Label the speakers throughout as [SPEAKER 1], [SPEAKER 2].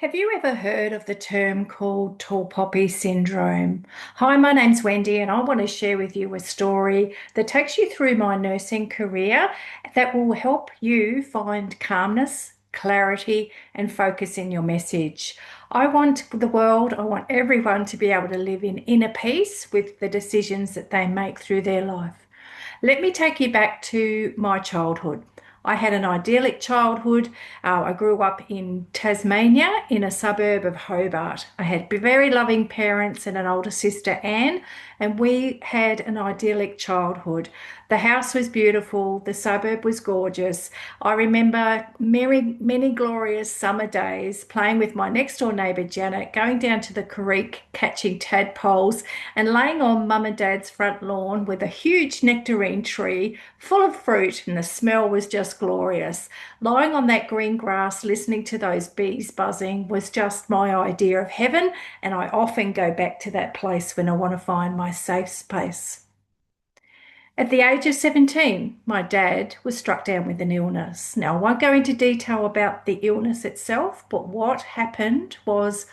[SPEAKER 1] Have you ever heard of the term called tall poppy syndrome? Hi, my name's Wendy, and I want to share with you a story that takes you through my nursing career that will help you find calmness, clarity, and focus in your message. I want everyone to be able to live in inner peace with the decisions that they make through their life. Let me take you back to my childhood. I had an idyllic childhood. I grew up in Tasmania in a suburb of Hobart. I had very loving parents and an older sister, Anne, and we had an idyllic childhood. The house was beautiful, the suburb was gorgeous. I remember many glorious summer days playing with my next door neighbour Janet, going down to the creek, catching tadpoles, and laying on mum and dad's front lawn with a huge nectarine tree full of fruit, and the smell was just glorious. Lying on that green grass, listening to those bees buzzing was just my idea of heaven, and I often go back to that place when I want to find my safe space. At the age of 17, my dad was struck down with an illness. Now, I won't go into detail about the illness itself, but what happened was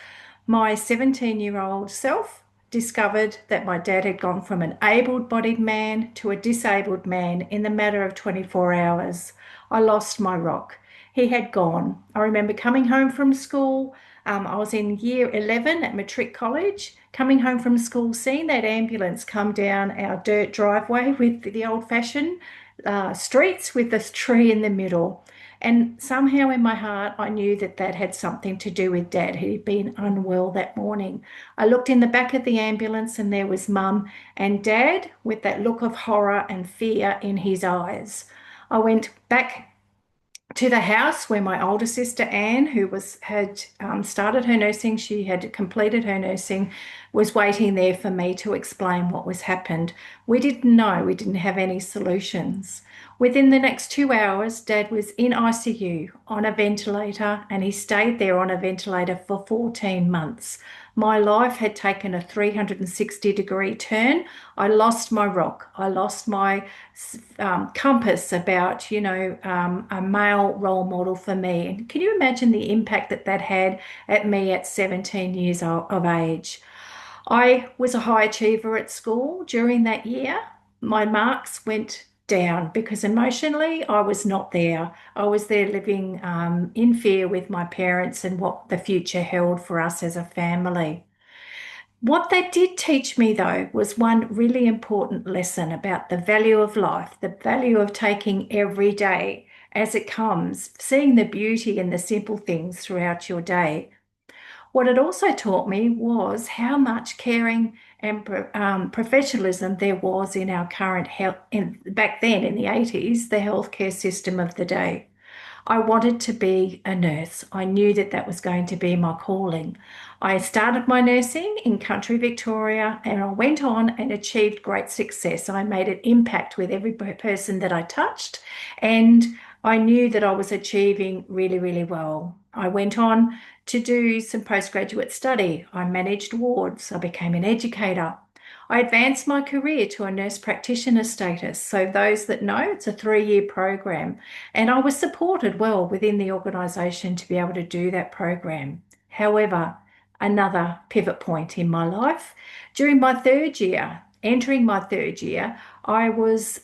[SPEAKER 1] my 17-year-old self discovered that my dad had gone from an able-bodied man to a disabled man in the matter of 24 hours. I lost my rock. He had gone. I remember coming home from school. I was in year 11 at Matric College, coming home from school, seeing that ambulance come down our dirt driveway with the old-fashioned streets with this tree in the middle. And somehow in my heart, I knew that that had something to do with Dad. He'd been unwell that morning. I looked in the back of the ambulance and there was Mum and Dad with that look of horror and fear in his eyes. I went back to the house where my older sister Anne, who had started her nursing, she had completed her nursing, was waiting there for me to explain what was happened. We didn't know, we didn't have any solutions. Within the next 2 hours, Dad was in ICU on a ventilator, and he stayed there on a ventilator for 14 months. My life had taken a 360-degree turn. I lost my rock. I lost my compass about, a male role model for me. And can you imagine the impact that that had at me at 17 years of age? I was a high achiever at school during that year. My marks went down because emotionally I was not there. I was there living in fear with my parents and what the future held for us as a family. What that did teach me, though, was one really important lesson about the value of life, the value of taking every day as it comes, seeing the beauty in the simple things throughout your day. What it also taught me was how much caring and professionalism there was in our current health, back then in the 80s, the healthcare system of the day. I wanted to be a nurse. I knew that that was going to be my calling. I started my nursing in country Victoria and I went on and achieved great success. I made an impact with every person that I touched, and I knew that I was achieving really, really well. I went on to do some postgraduate study. I managed wards. I became an educator. I advanced my career to a nurse practitioner status. So, those that know, it's a 3-year program. And I was supported well within the organisation to be able to do that program. However, another pivot point in my life, during my third year, entering my third year, I was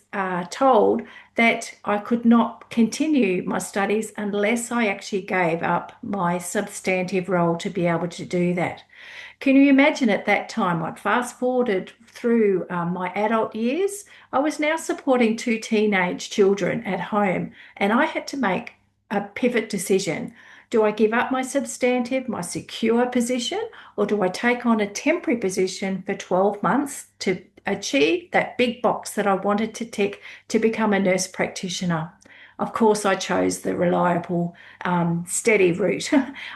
[SPEAKER 1] told that I could not continue my studies unless I actually gave up my substantive role to be able to do that. Can you imagine at that time? I'd fast forwarded through my adult years. I was now supporting two teenage children at home, and I had to make a pivot decision. Do I give up my substantive, my secure position, or do I take on a temporary position for 12 months to achieve that big box that I wanted to tick to become a nurse practitioner? Of course, I chose the reliable, steady route.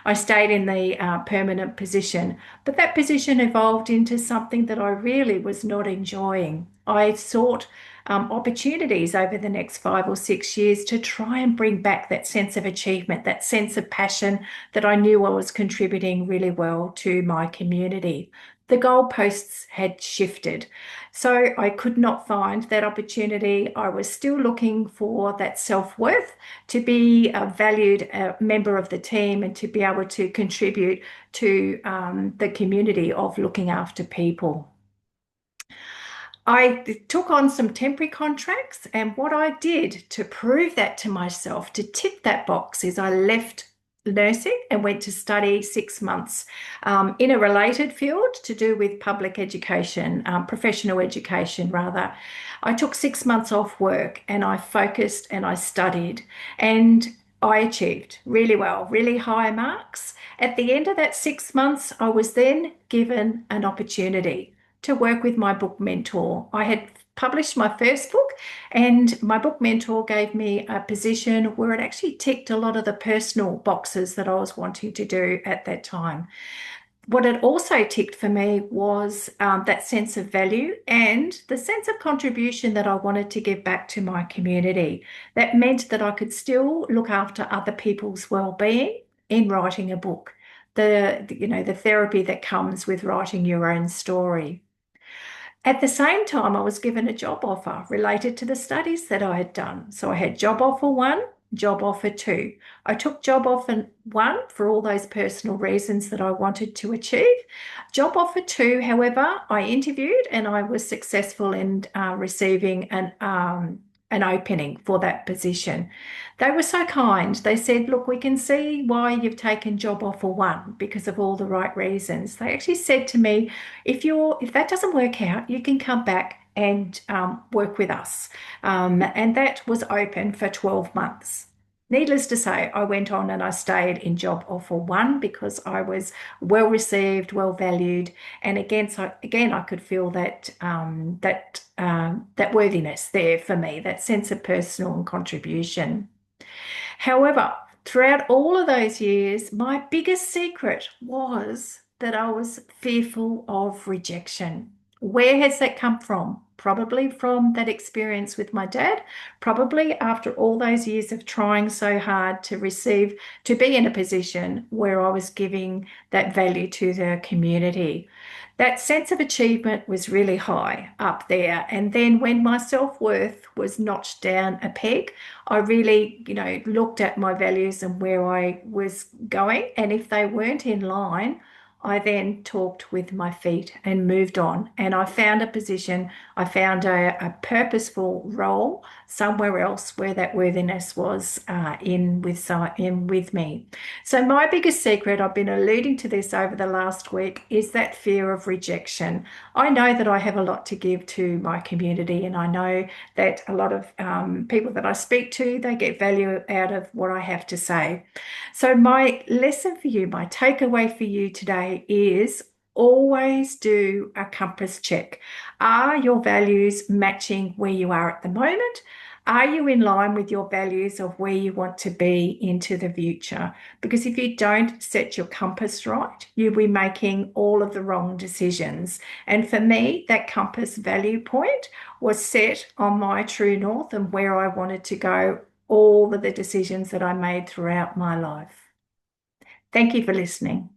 [SPEAKER 1] I stayed in the permanent position, but that position evolved into something that I really was not enjoying. I sought opportunities over the next 5 or 6 years to try and bring back that sense of achievement, that sense of passion that I knew I was contributing really well to my community. the goalposts had shifted. So I could not find that opportunity. I was still looking for that self-worth to be a valued member of the team and to be able to contribute to the community of looking after people. I took on some temporary contracts, and what I did to prove that to myself, to tick that box, is I left nursing and went to study 6 months in a related field to do with public education, professional education, rather. I took 6 months off work and I focused and I studied, and I achieved really well, really high marks. At the end of that 6 months, I was then given an opportunity to work with my book mentor. I had published my first book, and my book mentor gave me a position where it actually ticked a lot of the personal boxes that I was wanting to do at that time. What it also ticked for me was that sense of value and the sense of contribution that I wanted to give back to my community. That meant that I could still look after other people's well-being in writing a book. The therapy that comes with writing your own story. At the same time, I was given a job offer related to the studies that I had done. So I had job offer one, job offer two. I took job offer one for all those personal reasons that I wanted to achieve. Job offer two, however, I interviewed and I was successful in receiving an opening for that position. They were so kind. They said, look, we can see why you've taken job offer one because of all the right reasons. They actually said to me, if that doesn't work out, you can come back and work with us. And that was open for 12 months. Needless to say, I went on and I stayed in job offer one because I was well received, well valued, and again, I could feel that worthiness there for me, that sense of personal contribution. However, throughout all of those years, my biggest secret was that I was fearful of rejection. Where has that come from? Probably from that experience with my dad, probably after all those years of trying so hard to be in a position where I was giving that value to the community. That sense of achievement was really high up there. And then when my self-worth was notched down a peg, I really, looked at my values and where I was going. And if they weren't in line, I then talked with my feet and moved on. And I found a position, I found a purposeful role somewhere else where that worthiness was in with me. So my biggest secret, I've been alluding to this over the last week, is that fear of rejection. I know that I have a lot to give to my community, and I know that a lot of people that I speak to, they get value out of what I have to say. So my lesson for you, my takeaway for you today is always do a compass check. Are your values matching where you are at the moment? Are you in line with your values of where you want to be into the future? Because if you don't set your compass right, you'll be making all of the wrong decisions. And for me, that compass value point was set on my true north and where I wanted to go, all of the decisions that I made throughout my life. Thank you for listening.